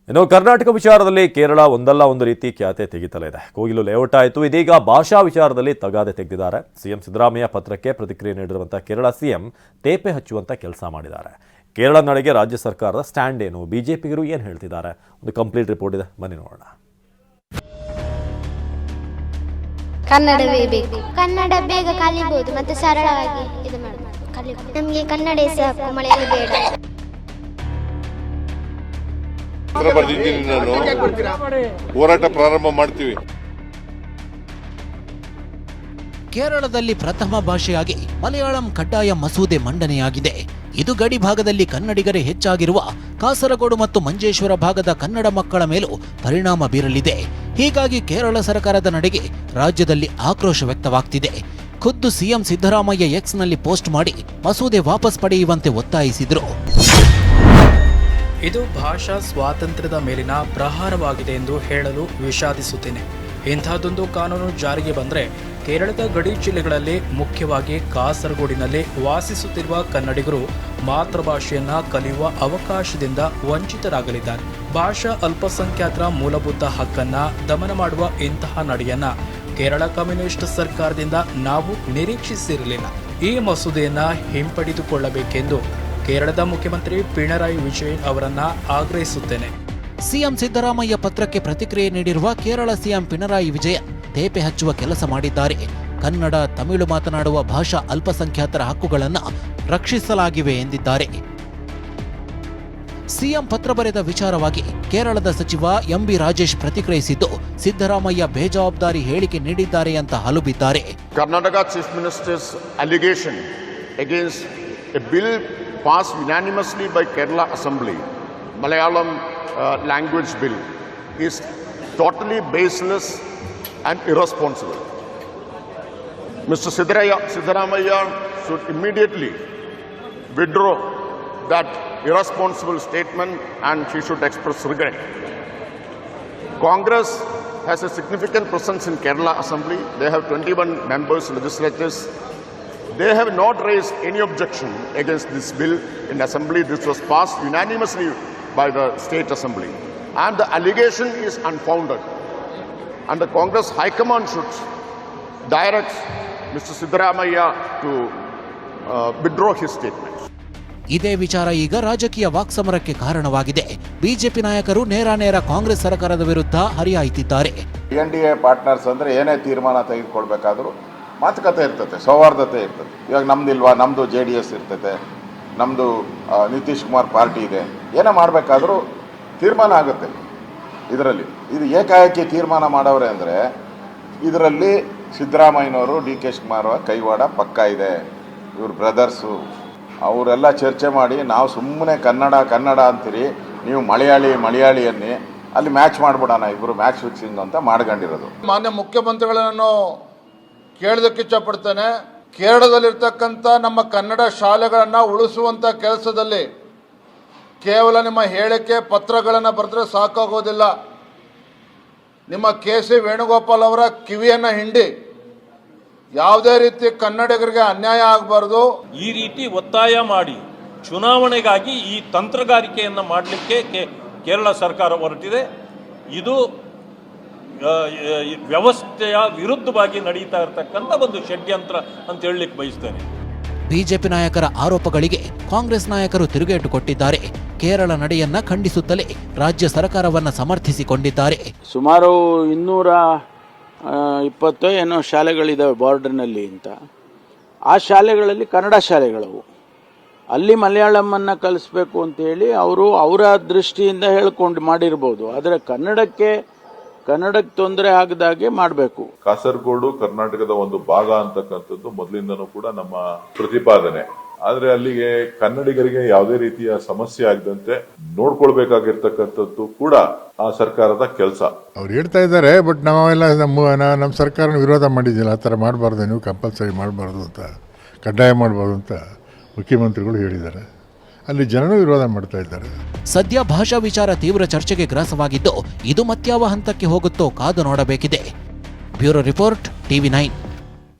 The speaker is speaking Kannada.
ಇನ್ನು ಕರ್ನಾಟಕ ವಿಚಾರದಲ್ಲಿ ಕೇರಳ ಒಂದಲ್ಲ ಒಂದು ರೀತಿ ಖ್ಯಾತೆ ತೆಗಿತಲೇ ಇದೆ. ಕೋಗಿಲು ಲೇಔಟ್ ಆಯಿತು, ಇದೀಗ ಭಾಷಾ ವಿಚಾರದಲ್ಲಿ ತಗಾದೆ ತೆಗೆದಿದ್ದಾರೆ. ಸಿಎಂ ಸಿದ್ದರಾಮಯ್ಯ ಪತ್ರಕ್ಕೆ ಪ್ರತಿಕ್ರಿಯೆ ನೀಡಿರುವಂತಹ ಕೇರಳ ಸಿಎಂ ತೇಪೆ ಹಚ್ಚುವಂತ ಕೆಲಸ ಮಾಡಿದ್ದಾರೆ. ಕೇರಳ ನಡೆಗೆ ರಾಜ್ಯ ಸರ್ಕಾರದ ಸ್ಟ್ಯಾಂಡ್ ಏನು, ಬಿಜೆಪಿಗರು ಏನು ಹೇಳ್ತಿದ್ದಾರೆ, ಒಂದು ಕಂಪ್ಲೀಟ್ ರಿಪೋರ್ಟ್ ಇದೆ, ಬನ್ನಿ ನೋಡೋಣ. ಕನ್ನಡವೇ ಬೇಕು. ಕನ್ನಡ ಬೇಗ ಕಲಿಬಹುದು ಮತ್ತೆ ಸರಳವಾಗಿ ಇದು ಮಾಡಬಹುದು. ನಮಗೆ ಕನ್ನಡ ಸಾಕು, ಮಳೆಯಲ್ಲಿ ಬೇಡ. ಬರ್ದಿದ್ದೀನಿ, ನಾನು ಹೋರಾಟ ಪ್ರಾರಂಭ ಮಾಡ್ತೀವಿ. ಕೇರಳದಲ್ಲಿ ಪ್ರಥಮ ಭಾಷೆಯಾಗಿ ಮಲಯಾಳಂ ಕಡ್ಡಾಯ ಮಸೂದೆ ಮಂಡನೆಯಾಗಿದೆ. ಇದು ಗಡಿ ಭಾಗದಲ್ಲಿ ಕನ್ನಡಿಗರೇ ಹೆಚ್ಚಾಗಿರುವ ಕಾಸರಗೋಡು ಮತ್ತು ಮಂಜೇಶ್ವರ ಭಾಗದ ಕನ್ನಡ ಮಕ್ಕಳ ಮೇಲೂ ಪರಿಣಾಮ ಬೀರಲಿದೆ. ಹೀಗಾಗಿ ಕೇರಳ ಸರ್ಕಾರದ ನಡೆಗೆ ರಾಜ್ಯದಲ್ಲಿ ಆಕ್ರೋಶ ವ್ಯಕ್ತವಾಗ್ತಿದೆ. ಖುದ್ದು ಸಿಎಂ ಸಿದ್ದರಾಮಯ್ಯ ಎಕ್ಸ್ನಲ್ಲಿ ಪೋಸ್ಟ್ ಮಾಡಿ ಮಸೂದೆ ವಾಪಸ್ ಪಡೆಯುವಂತೆ ಒತ್ತಾಯಿಸಿದರು. ಇದು ಭಾಷಾ ಸ್ವಾತಂತ್ರ್ಯದ ಮೇಲಿನ ಪ್ರಹಾರವಾಗಿದೆ ಎಂದು ಹೇಳಲು ವಿಷಾದಿಸುತ್ತೇನೆ. ಇಂಥದ್ದೊಂದು ಕಾನೂನು ಜಾರಿಗೆ ಬಂದರೆ ಕೇರಳದ ಗಡಿ ಜಿಲ್ಲೆಗಳಲ್ಲಿ, ಮುಖ್ಯವಾಗಿ ಕಾಸರಗೋಡಿನಲ್ಲಿ ವಾಸಿಸುತ್ತಿರುವ ಕನ್ನಡಿಗರು ಮಾತೃಭಾಷೆಯನ್ನ ಕಲಿಯುವ ಅವಕಾಶದಿಂದ ವಂಚಿತರಾಗಲಿದ್ದಾರೆ. ಭಾಷಾ ಅಲ್ಪಸಂಖ್ಯಾತರ ಮೂಲಭೂತ ಹಕ್ಕನ್ನ ದಮನ ಮಾಡುವ ಇಂತಹ ನಡೆಯನ್ನ ಕೇರಳ ಕಮ್ಯುನಿಸ್ಟ್ ಸರ್ಕಾರದಿಂದ ನಾವು ನಿರೀಕ್ಷಿಸಿರಲಿಲ್ಲ. ಈ ಮಸೂದೆಯನ್ನ ಹಿಂಪಡೆದುಕೊಳ್ಳಬೇಕೆಂದು ಕೇರಳದ ಮುಖ್ಯಮಂತ್ರಿ ಪಿಣರಾಯಿ ವಿಜಯನ್ ಅವರನ್ನ ಆಗ್ರಹಿಸುತ್ತೇನೆ. ಸಿಎಂ ಸಿದ್ದರಾಮಯ್ಯ ಪತ್ರಕ್ಕೆ ಪ್ರತಿಕ್ರಿಯೆ ನೀಡಿರುವ ಕೇರಳ ಸಿಎಂ ಪಿಣರಾಯಿ ವಿಜಯನ್ ತೇಪೆ ಹಚ್ಚುವ ಕೆಲಸ ಮಾಡಿದ್ದಾರೆ. ಕನ್ನಡ, ತಮಿಳು ಮಾತನಾಡುವ ಭಾಷಾ ಅಲ್ಪಸಂಖ್ಯಾತರ ಹಕ್ಕುಗಳನ್ನು ರಕ್ಷಿಸಲಾಗಿವೆ ಎಂದಿದ್ದಾರೆ. ಸಿಎಂ ಪತ್ರ ಬರೆದ ವಿಚಾರವಾಗಿ ಕೇರಳದ ಸಚಿವ ಎಂಬಿ ರಾಜೇಶ್ ಪ್ರತಿಕ್ರಿಯಿಸಿದ್ದು, ಸಿದ್ದರಾಮಯ್ಯ ಬೇಜವಾಬ್ದಾರಿ ಹೇಳಿಕೆ ನೀಡಿದ್ದಾರೆ ಅಂತ ಹಲುಬಿದ್ದಾರೆ. Karnataka chief ministers allegation against a bill passed unanimously by Kerala Assembly, Malayalam language bill, is totally baseless and irresponsible. Mr. Siddaramaiya should immediately withdraw that irresponsible statement and she should express regret. Congress has a significant presence in Kerala Assembly. They have 21 members, legislators. They have not raised any objection against this bill in Assembly. This was passed unanimously by the State Assembly. And the allegation is unfounded. And the Congress High Command should direct Mr. Siddaramaiya to withdraw his statement. ಇದೇ ವಿಚಾರ ಈಗ ರಾಜಕೀಯ ವಾಕ್ಸಮರಕ್ಕೆ ಕಾರಣವಾಗಿದೆ. ಬಿಜೆಪಿ ನಾಯಕರು ನೇರ ಕಾಂಗ್ರೆಸ್ ಸರ್ಕಾರದ ವಿರುದ್ಧ ಹರಿಹಾಯ್ತಿದ್ದಾರೆ. NDA ಪಾರ್ಟ್ನರ್ಸ್ ಅಂದರೆ ಏನೇ ತೀರ್ಮಾನ ತೆಗೆದುಕೊಳ್ಬೇಕಾದ್ರೂ ಮಾತುಕತೆ ಇರ್ತದೆ, ಸೌಹಾರ್ದತೆ ಇರ್ತದೆ. ಇವಾಗ ನಮ್ದಿಲ್ವಾ, ನಮ್ಮದು JDS ಇರ್ತದೆ, ನಮ್ಮದು ನಿತೀಶ್ ಕುಮಾರ್ ಪಾರ್ಟಿ ಇದೆ. ಏನೋ ಮಾಡಬೇಕಾದ್ರೂ ತೀರ್ಮಾನ ಆಗುತ್ತೆ ಇದರಲ್ಲಿ. ಇದು ಏಕಾಏಕಿ ತೀರ್ಮಾನ ಮಾಡವ್ರೆ ಅಂದರೆ ಇದರಲ್ಲಿ ಸಿದ್ದರಾಮಯ್ಯನವರು, DK ಶಿವಕುಮಾರ್ ಕೈವಾಡ ಪಕ್ಕ ಇದೆ. ಇವ್ರ ಬ್ರದರ್ಸು ಅವರೆಲ್ಲ ಚರ್ಚೆ ಮಾಡಿ, ನಾವು ಸುಮ್ಮನೆ ಕನ್ನಡ ಅಂತೀರಿ, ನೀವು ಮಲಯಾಳಿ ಅನ್ನಿ, ಅಲ್ಲಿ ಮ್ಯಾಚ್ ಮಾಡಿಬಿಡೋಣ, ಇಬ್ಬರು ಮ್ಯಾಚ್ ಫಿಕ್ಸಿಂಗ್ ಅಂತ ಮಾಡ್ಕೊಂಡಿರೋದು. ಮಾನ್ಯ ಮುಖ್ಯಮಂತ್ರಿಗಳನ್ನು ಕೇಳೋದಕ್ಕೆ ಇಷ್ಟಪಡ್ತೇನೆ. ಕೇರಳದಲ್ಲಿರ್ತಕ್ಕಂಥ ನಮ್ಮ ಕನ್ನಡ ಶಾಲೆಗಳನ್ನು ಉಳಿಸುವಂಥ ಕೆಲಸದಲ್ಲಿ ಕೇವಲ ನಿಮ್ಮ ಹೇಳಿಕೆ ಪತ್ರಗಳನ್ನು ಬರೆದ್ರೆ ಸಾಕಾಗೋದಿಲ್ಲ. ನಿಮ್ಮ KC ವೇಣುಗೋಪಾಲ್ ಅವರ ಕಿವಿಯನ್ನು ಹಿಂಡಿ ಯಾವುದೇ ರೀತಿ ಕನ್ನಡಿಗರಿಗೆ ಅನ್ಯಾಯ ಆಗಬಾರ್ದು. ಈ ರೀತಿ ಒತ್ತಾಯ ಮಾಡಿ ಚುನಾವಣೆಗಾಗಿ ಈ ತಂತ್ರಗಾರಿಕೆಯನ್ನು ಮಾಡಲಿಕ್ಕೆ ಕೇರಳ ಸರ್ಕಾರ ಹೊರಟಿದೆ. ಇದು ವ್ಯವಸ್ಥೆಯ ವಿರುದ್ಧವಾಗಿ ನಡೀತಾ ಇರತಕ್ಕಂಥ ಒಂದು ಷಡ್ಯಂತ್ರ ಅಂತ ಹೇಳಲಿಕ್ಕೆ ಬಯಸ್ತೇನೆ. ಬಿಜೆಪಿ ನಾಯಕರ ಆರೋಪಗಳಿಗೆ ಕಾಂಗ್ರೆಸ್ ನಾಯಕರು ತಿರುಗೇಟು ಕೊಟ್ಟಿದ್ದಾರೆ. ಕೇರಳ ನಡೆಯನ್ನ ಖಂಡಿಸುತ್ತಲೇ ರಾಜ್ಯ ಸರ್ಕಾರವನ್ನ ಸಮರ್ಥಿಸಿಕೊಂಡಿದ್ದಾರೆ. ಸುಮಾರು 220 ಏನೋ ಶಾಲೆಗಳಿದ್ದಾವೆ ಬಾರ್ಡರ್ನಲ್ಲಿ ಅಂತ. ಆ ಶಾಲೆಗಳಲ್ಲಿ ಕನ್ನಡ ಶಾಲೆಗಳವು. ಅಲ್ಲಿ ಮಲಯಾಳಮನ್ನು ಕಲಿಸ್ಬೇಕು ಅಂತೇಳಿ ಅವರು ಅವರ ದೃಷ್ಟಿಯಿಂದ ಹೇಳ್ಕೊಂಡು ಮಾಡಿರ್ಬೋದು. ಆದರೆ ಕನ್ನಡಕ್ಕೆ ತೊಂದರೆ ಆಗದಾಗೆ ಮಾಡಬೇಕು. ಕಾಸರಗೋಡು ಕರ್ನಾಟಕದ ಒಂದು ಭಾಗ ಅಂತಕ್ಕಂಥದ್ದು ಮೊದಲಿಂದನೂ ಕೂಡ ನಮ್ಮ ಪ್ರತಿಪಾದನೆ. ಆದ್ರೆ ಅಲ್ಲಿಗೆ ಕನ್ನಡಿಗರಿಗೆ ಯಾವುದೇ ರೀತಿಯ ಸಮಸ್ಯೆ ಆಗದಂತೆ ನೋಡ್ಕೊಳ್ಬೇಕಾಗಿರ್ತಕ್ಕಂಥದ್ದು ಕೂಡ ಆ ಸರ್ಕಾರದ ಕೆಲಸ. ಅವ್ರು ಹೇಳ್ತಾ ಇದ್ದಾರೆ, ಬಟ್ ನಾವೆಲ್ಲ ನಮ್ಮ ಸರ್ಕಾರ ವಿರೋಧ ಮಾಡಿದ್ದಿಲ್ಲ. ಆ ಥರ ಮಾಡಬಾರ್ದು, ನೀವು ಕಂಪಲ್ಸರಿ ಮಾಡಬಾರ್ದು ಅಂತ, ಕಡ್ಡಾಯ ಮಾಡಬಾರ್ದು ಅಂತ ಮುಖ್ಯಮಂತ್ರಿಗಳು ಹೇಳಿದ್ದಾರೆ. ಅಲ್ಲಿ ಜನರು ವಿರೋಧ ಮಾಡ್ತಾ ಇದ್ದಾರೆ. ಸದ್ಯ ಭಾಷಾ ವಿಚಾರ ತೀವ್ರ ಚರ್ಚೆಗೆ ಗ್ರಾಸವಾಗಿದ್ದು, ಇದು ಮತ್ಯಾವ ಹಂತಕ್ಕೆ ಹೋಗುತ್ತೋ ಕಾದು ನೋಡಬೇಕಿದೆ. Bureau report, TV9.